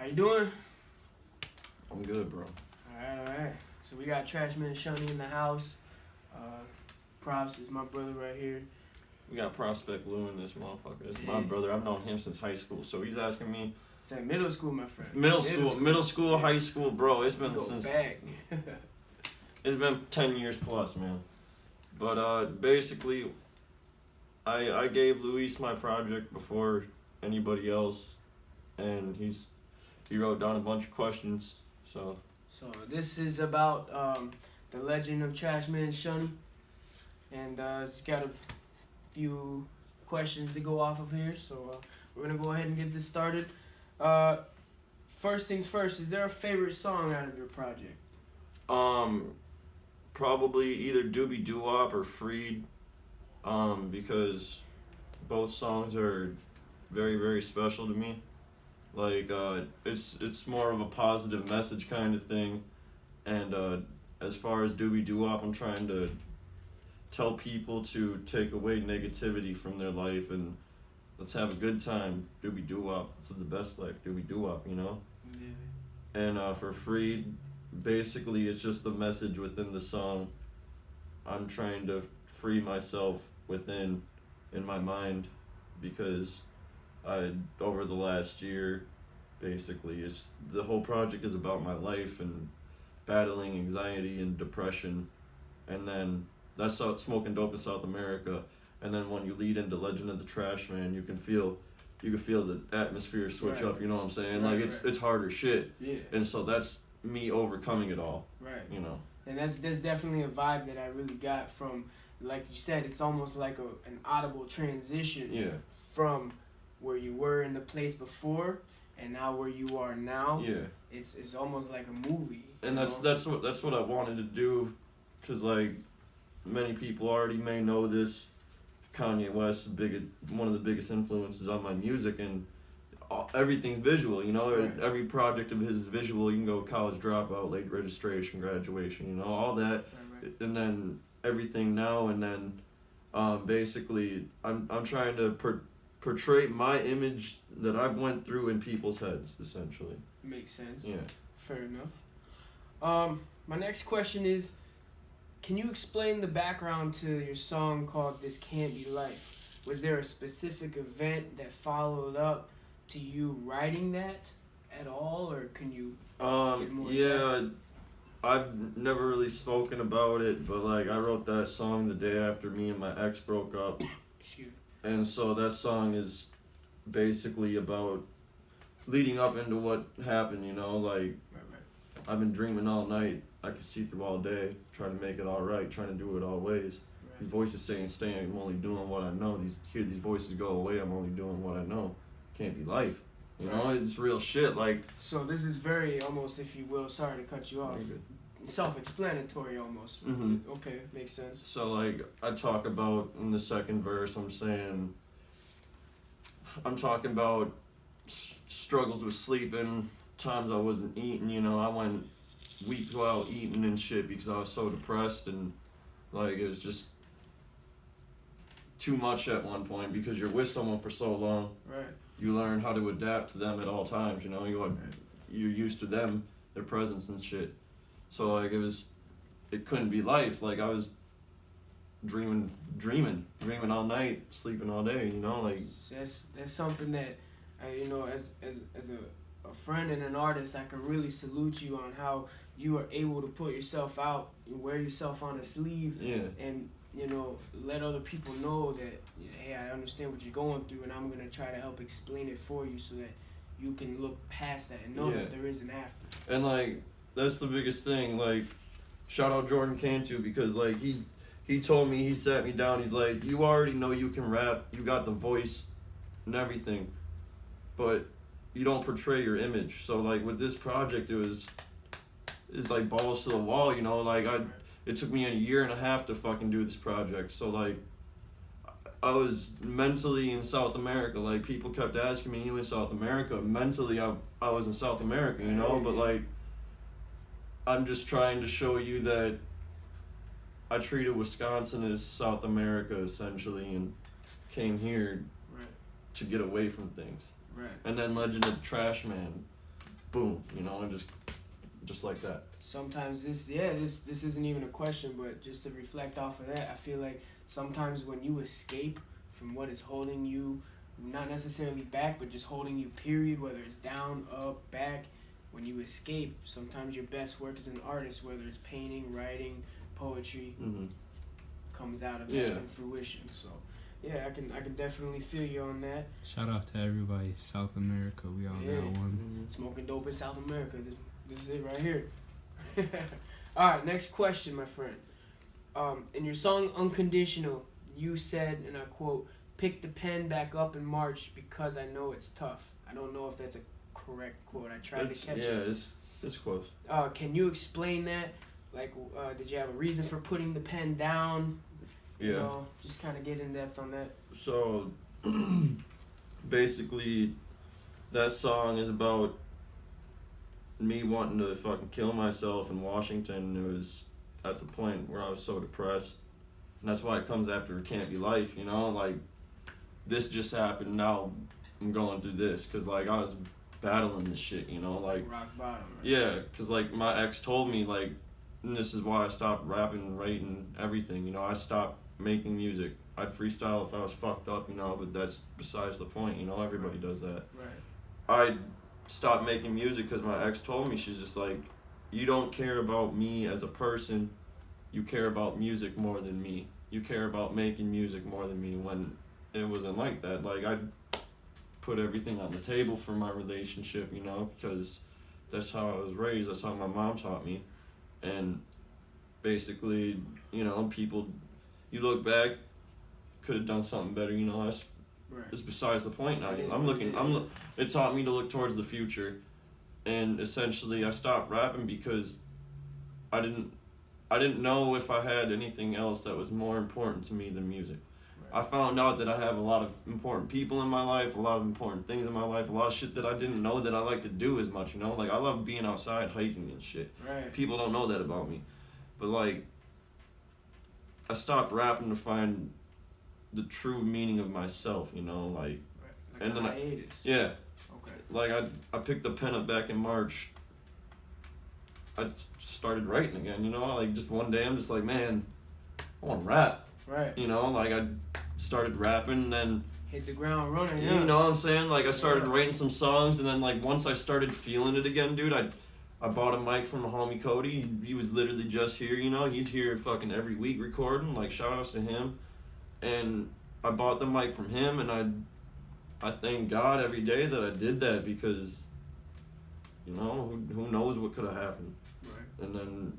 How you doing? I'm good, bro. Alright. So we got Trashman and Shunny in the house. Props is my brother right here. We got Prospect Lou in this motherfucker. This is my brother. I've known him since high school. So he's asking me. It's like middle school, my friend. Middle school, high school, bro. It's been Go since. back. It's been 10 years plus, man. But basically, I gave Luis my project before anybody else, and he wrote down a bunch of questions. So This is about the legend of Trashman and Shunny, and it's got a few questions to go off of here. So we're gonna go ahead and get this started. First things first, is there a favorite song out of your project? Probably either Doobie Doo Wop or Freed, because both songs are very, very special to me. Like, it's more of a positive message kind of thing, and as far as Doobie Doo Wop, I'm trying to tell people to take away negativity from their life and let's have a good time. Doobie Doo Wop, it's the best life. Doobie Doo Wop, you know. Yeah. And for Freed, basically it's just the message within the song. I'm trying to free myself within, in my mind, because over the last year, basically, the whole project is about my life and battling anxiety and depression, and then that's smoking dope in South America, and then when you lead into Legend of the Trashman, you can feel the atmosphere switch Right. up. You know what I'm saying? Right, Like it's harder shit. Yeah. And so that's me overcoming it all. Right. You know. And that's definitely a vibe that I really got from, like you said, it's almost like an audible transition. Yeah. From where you were in the place before and now where you are now. Yeah. It's almost like a movie. And that's what I wanted to do, cause like many people already may know this. Kanye West is one of the biggest influences on my music, and everything's visual, you know. Right. Every project of his is visual. You can go college dropout, late registration, graduation, you know, all that, Right. and then everything now, and then basically I'm trying to portray my image that I've went through in people's heads, essentially. Makes sense. Yeah. Fair enough. My next question is, can you explain the background to your song called This Can't Be Life? Was there a specific event that followed up to you writing that at all, or can you get more yeah, I've never really spoken about it, but like I wrote that song the day after me and my ex broke up. Excuse me. And so that song is basically about leading up into what happened, you know, like Right. I've been dreaming all night. I can see through all day, trying to make it all right, trying to do it all ways. These voices saying, stay, I'm only doing what I know. These voices go away, I'm only doing what I know. Can't be life. You know, it's real shit. Like, So this is very almost, if you will, sorry to cut you off, self-explanatory almost. Mm-hmm. Okay, makes sense. So like I talk about in the second verse, I'm talking about struggles with sleeping, times I wasn't eating, you know. I went weeks without eating and shit because I was so depressed, and like it was just too much at one point because you're with someone for so long. Right. You learn how to adapt to them at all times, you know. You're used to them, their presence and shit. So like it couldn't be life. Like I was dreaming all night, sleeping all day, you know, like That's something that, you know, as a friend and an artist, I can really salute you on how you are able to put yourself out, you wear yourself on a sleeve, yeah. and you know, let other people know that, hey, I understand what you're going through, and I'm gonna try to help explain it for you so that you can look past that and know Yeah. that there is an after. And like that's the biggest thing. Like shout out Jordan Cantu, because like he told me, he sat me down, he's like, you already know you can rap, you got the voice and everything, but you don't portray your image. So like with this project, it's like balls to the wall, you know. Like it took me a year and a half to fucking do this project. So like I was mentally in South America. Like people kept asking me, you in South America? Mentally I was in South America, you know. But like I'm just trying to show you that I treated Wisconsin as South America essentially, and came here Right. to get away from things. Right. And then Legend of the Trashman, boom, you know, and just like that. Sometimes this isn't even a question, but just to reflect off of that, I feel like sometimes when you escape from what is holding you, not necessarily back, but just holding you, period, whether it's down, up, back, when you escape, sometimes your best work as an artist, whether it's painting, writing, poetry, comes out of that in fruition. So yeah, I can definitely feel you on that. Shout out to everybody, South America. We all got one. Smoking dope in South America. This is it right here. All right, next question, my friend. In your song "Unconditional," you said, and I quote, "Pick the pen back up in March because I know it's tough." I don't know if that's a correct quote. I tried to catch it. Yeah, it's close. Can you explain that? Like, did you have a reason for putting the pen down? Yeah. You know, just kind of get in depth on that. So, basically, that song is about me wanting to fucking kill myself in Washington. It was at the point where I was so depressed. And that's why it comes after It Can't Be Life, you know? Like, this just happened, now I'm going through this. Because, like, I was battling this shit, you know? Like, rock bottom, right? Yeah, because, like, my ex told me, like, and this is why I stopped rapping, writing, everything, you know? I stopped making music. I'd freestyle if I was fucked up, you know? But that's besides the point, you know? Everybody does that. Right. I stopped making music because my ex told me, she's just like, you don't care about me as a person, you care about music more than me. You care about making music more than me, when it wasn't like that. Like, I put everything on the table for my relationship, you know, because that's how I was raised, that's how my mom taught me. And basically, you know, people, you look back, could have done something better, you know, that's Right. It's besides the point now. It taught me to look towards the future, and essentially I stopped rapping because I didn't know if I had anything else that was more important to me than music. Right. I found out that I have a lot of important people in my life, a lot of important things in my life, a lot of shit that I didn't know that I like to do as much, you know? Like, I love being outside hiking and shit. Right. People don't know that about me. But, like, I stopped rapping to find the true meaning of myself, you know, like, Right. Like and then hiatus. Yeah. Okay. Like, I picked the pen up back in March. I started writing again, you know, like, just one day I'm just like, man, I want to rap. Right. You know, like, I started rapping, and then hit the ground running. You know what I'm saying? Like, I started writing some songs, and then, like, once I started feeling it again, dude, I bought a mic from a homie Cody. He was literally just here, you know, he's here fucking every week recording, like, shout outs to him. And I bought the mic from him, and I thank God every day that I did that, because, you know, who knows what could have happened. Right. And then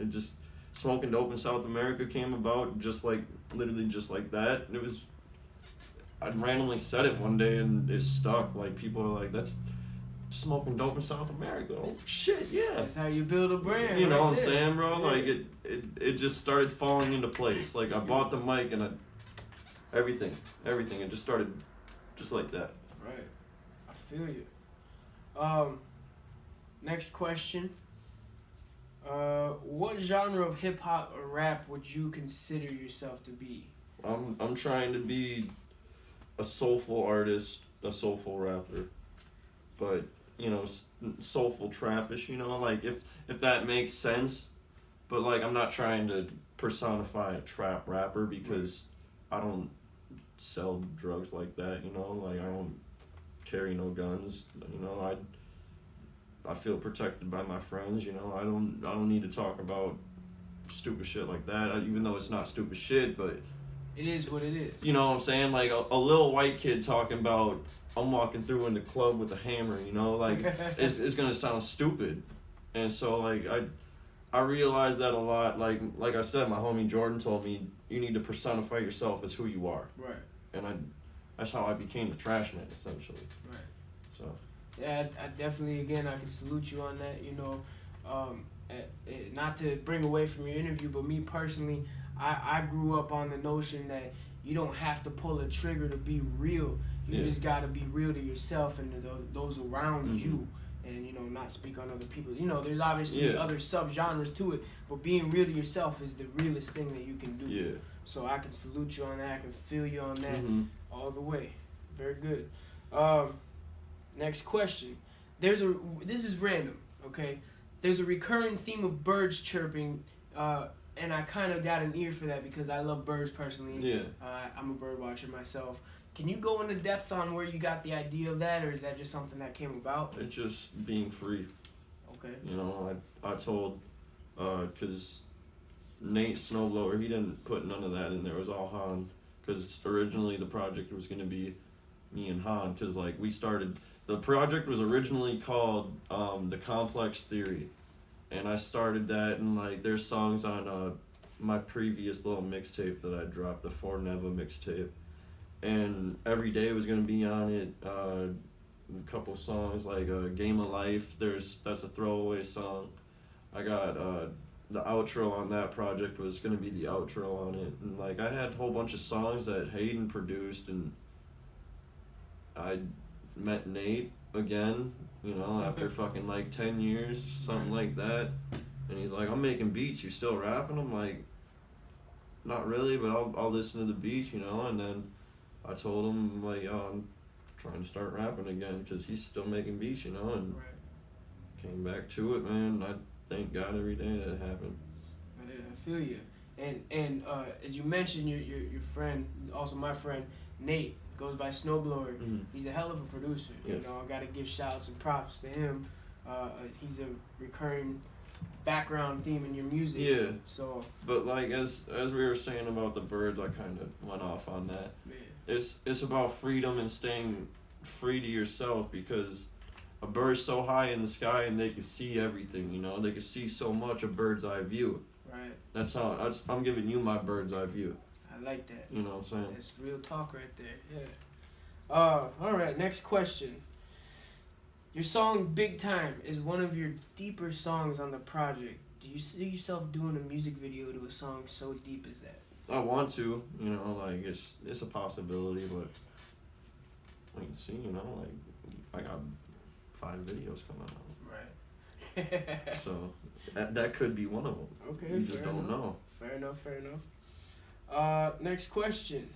it just, Smoking Dope in South America came about literally just like that. It was, I randomly said it one day, and it stuck. Like, people are like, that's Smoking Dope in South America. Oh shit, yeah. That's how you build a brand. You know right what I'm there. saying, bro? Yeah. Like, it just started falling into place. Like, I bought the mic, and everything. It just started just like that. Right. I feel you. Next question. What genre of hip hop or rap would you consider yourself to be? I'm trying to be a soulful artist, a soulful rapper, but, you know, soulful trappish, you know, like, if that makes sense. But, like, I'm not trying to personify a trap rapper, because I don't sell drugs like that, you know, like, I don't carry no guns, you know, I feel protected by my friends, you know, I don't need to talk about stupid shit like that, even though it's not stupid shit, but it is what it is. You know what I'm saying? Like, a little white kid talking about, I'm walking through in the club with a hammer, you know, like, it's gonna sound stupid. And so, like, I realized that a lot. Like I said, my homie Jordan told me, you need to personify yourself as who you are. Right. And that's how I became the Trashman, essentially. Right. So. Yeah, I definitely, again, I can salute you on that, you know. Not to bring away from your interview, but me personally, I grew up on the notion that you don't have to pull a trigger to be real. You just got to be real to yourself and to those around you. And, you know, not speak on other people. You know, there's obviously other sub-genres to it, but being real to yourself is the realest thing that you can do. Yeah. So I can salute you on that. I can feel you on that all the way. Very good. Next question. this is random, okay? There's a recurring theme of birds chirping, and I kind of got an ear for that because I love birds personally. Yeah. I'm a bird watcher myself. Can you go into depth on where you got the idea of that, or is that just something that came about? It's just being free. Okay. You know, I told, because Nate Snowblower, he didn't put none of that in there. It was all Han. Because originally the project was going to be me and Han. Because, like, the project was originally called The Complex Theory. And I started that, and, like, there's songs on my previous little mixtape that I dropped, the For Neva mixtape. And every day was going to be on it. A couple songs like Game of Life, that's a throwaway song. I got the outro on that project was going to be the outro on it. And, like, I had a whole bunch of songs that Hayden produced, and I met Nate again, you know, after fucking like 10 years, something like that. And he's like, I'm making beats, you still rapping? I'm like, not really, but I'll listen to the beats, you know. And then I told him, like, yo, I'm trying to start rapping again, because he's still making beats, you know. And came back to it, man. I thank God every day that it happened. I feel you. And as you mentioned, your friend, also my friend, Nate, goes by Snowblower. Mm-hmm. He's a hell of a producer. Yes. You know, I gotta give shouts and props to him. He's a recurring background theme in your music. Yeah. So. But, like, as we were saying about the birds, I kind of went off on that. Yeah. It's about freedom and staying free to yourself, because a bird's so high in the sky and they can see everything, you know. They can see so much a bird's eye view. Right. I'm giving you my bird's eye view. I like that. You know what I'm saying? That's real talk right there. Yeah. All right. Next question. Your song "Big Time" is one of your deeper songs on the project. Do you see yourself doing a music video to a song so deep as that? I want to, you know, like, it's a possibility, but we can see, you know, like, I got 5 videos coming out. Right. So that could be one of them. Okay. You just don't know. Fair enough. Next question.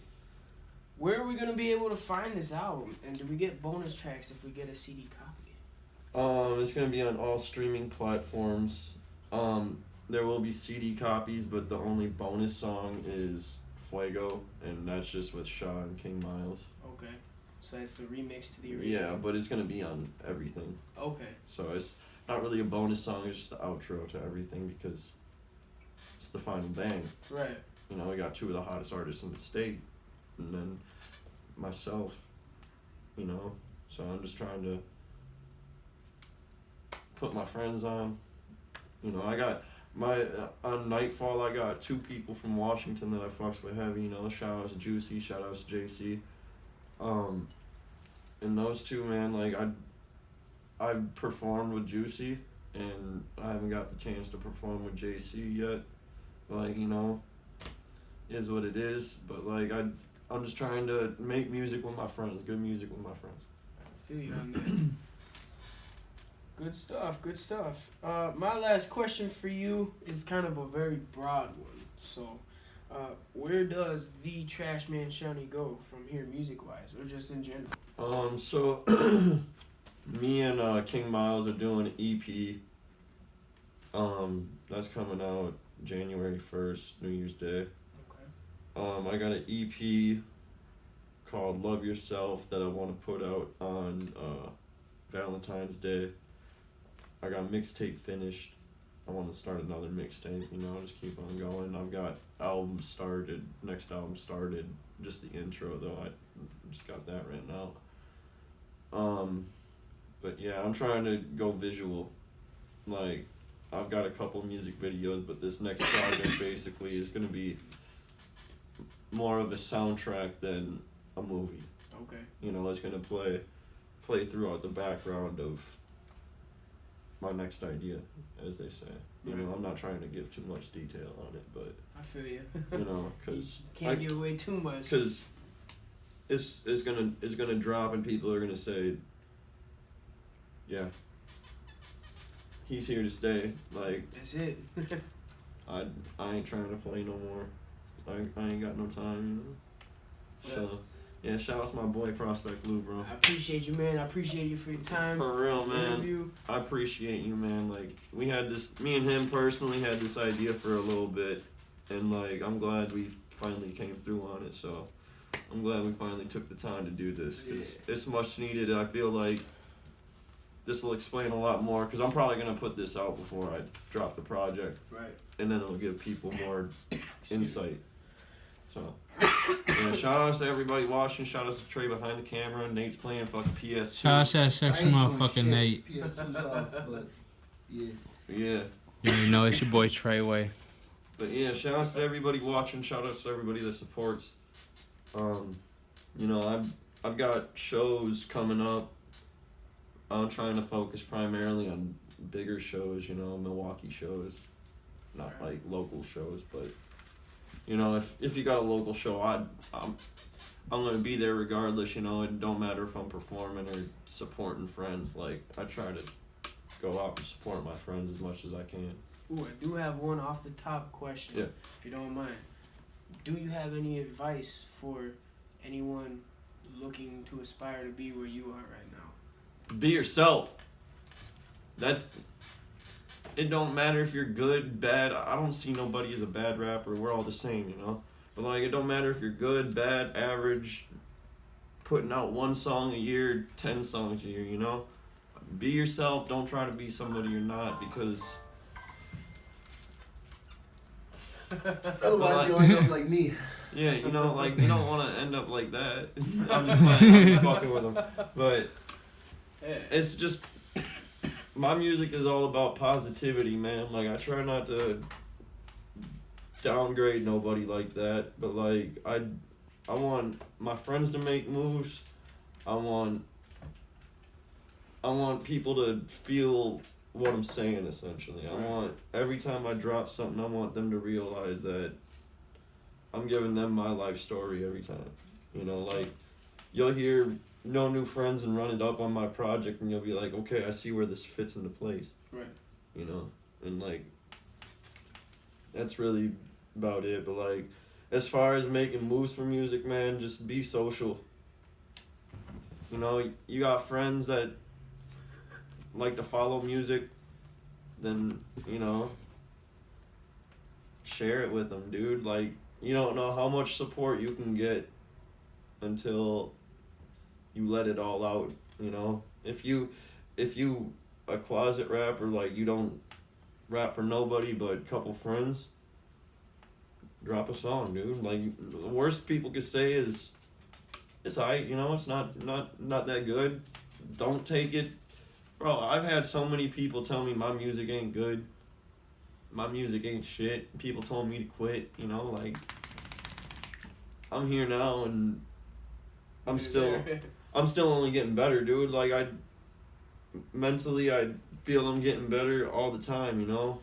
Where are we gonna be able to find this album, and do we get bonus tracks if we get a CD copy? It's gonna be on all streaming platforms. There will be CD copies, but the only bonus song is Fuego, and that's just with Shaw and King Miles. Okay. So that's the remix to the original. Yeah, but it's gonna be on everything. Okay. So it's not really a bonus song, it's just the outro to everything, because it's the final bang. Right. You know, we got 2 of the hottest artists in the state, and then myself, you know. So I'm just trying to put my friends on. You know, I got on Nightfall, I got 2 people from Washington that I fucks with heavy, you know. Shout outs to Juicy, shout outs to JC. And those 2, man, like, I've performed with Juicy, and I haven't got the chance to perform with JC yet. Like, you know, is what it is. But, like, I'm just trying to make music with my friends, good music with my friends. I feel you on that. Good stuff. My last question for you is kind of a very broad one. So, where does the Trashman Shunny go from here, music-wise, or just in general? So me and King Miles are doing an EP. That's coming out January 1st, New Year's Day. Okay. I got an EP called Love Yourself that I want to put out on Valentine's Day. I got mixtape finished. I want to start another mixtape, you know, just keep on going. I've got next album started, just the intro though, I just got that written out. But yeah, I'm trying to go visual. Like, I've got a couple music videos, but this next project basically is going to be more of a soundtrack than a movie. Okay. You know, it's going to play throughout the background of my next idea, as they say. You know, I'm not trying to give too much detail on it, but I feel you. You know, because can't give away too much. Because it's gonna drop, and people are gonna say, yeah, he's here to stay. Like, that's it. I ain't trying to play no more. I ain't got no time. You know. So Yeah, shout out to my boy Prospect Lou, bro. I appreciate you, man. I appreciate you for your time. For real, man. Interview. I appreciate you, man. Like, we had this, me and him personally had this idea for a little bit, and like, I'm glad we finally came through on it. So, I'm glad we finally took the time to do this, because it's much needed. I feel like this will explain a lot more, because I'm probably gonna put this out before I drop the project, Right. and then it'll give people more insight. So, yeah, shout outs to everybody watching. Shout outs to Trey behind the camera. Nate's playing fucking PS2. Shout out to that sexy motherfucking Nate. PS2's off, but yeah. Yeah. You already know it's your boy Treyway. But yeah, shout outs to everybody watching. Shout outs to everybody that supports. You know, I've got shows coming up. I'm trying to focus primarily on bigger shows, you know, Milwaukee shows. Not like local shows, but you know, if you got a local show, I'm gonna be there regardless. You know, it don't matter if I'm performing or supporting friends. Like, I try to go out and support my friends as much as I can. Ooh, I do have one off the top question. Yeah. If you don't mind, do you have any advice for anyone looking to aspire to be where you are right now? Be yourself. It don't matter if you're good, bad. I don't see nobody as a bad rapper. We're all the same, you know? But, like, it don't matter if you're good, bad, average, putting out 1 song a year, 10 songs a year, you know? Be yourself. Don't try to be somebody you're not, because... Otherwise, you'll end up like me. Yeah, you know, like, you don't want to end up like that. I'm just playing. I'm just fucking with them. But it's just... My music is all about positivity, man. Like, I try not to downgrade nobody like that, but like, I want my friends to make moves. I want people to feel what I'm saying, essentially. I want, every time I drop something, I want them to realize that I'm giving them my life story every time. You know, like, you'll hear No New Friends and run it up on my project, and you'll be like, okay, I see where this fits into place. Right. You know, and like, that's really about it. But like, as far as making moves for music, man, just be social. You know, you got friends that like to follow music, then, you know, share it with them, dude. Like, you don't know how much support you can get until you let it all out, you know? If you a closet rapper, like, you don't rap for nobody but a couple friends, drop a song, dude. Like, the worst people could say is, it's aight, you know, it's not that good. Don't take it. Bro, I've had so many people tell me my music ain't good. My music ain't shit. People told me to quit, you know, like, I'm here now and I'm still only getting better, dude. Like, mentally, I feel I'm getting better all the time, you know?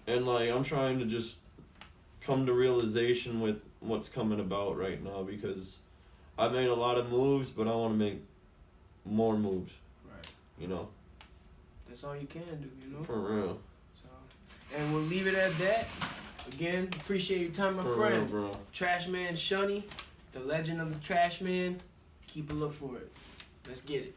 And, like, I'm trying to just come to realization with what's coming about right now, because I made a lot of moves, but I want to make more moves. Right. You know? That's all you can do, you know? For real. So, and we'll leave it at that. Again, appreciate your time, my For friend. real, bro. Trashman Shunny, the legend of the Trashman. Keep a look for it. Let's get it.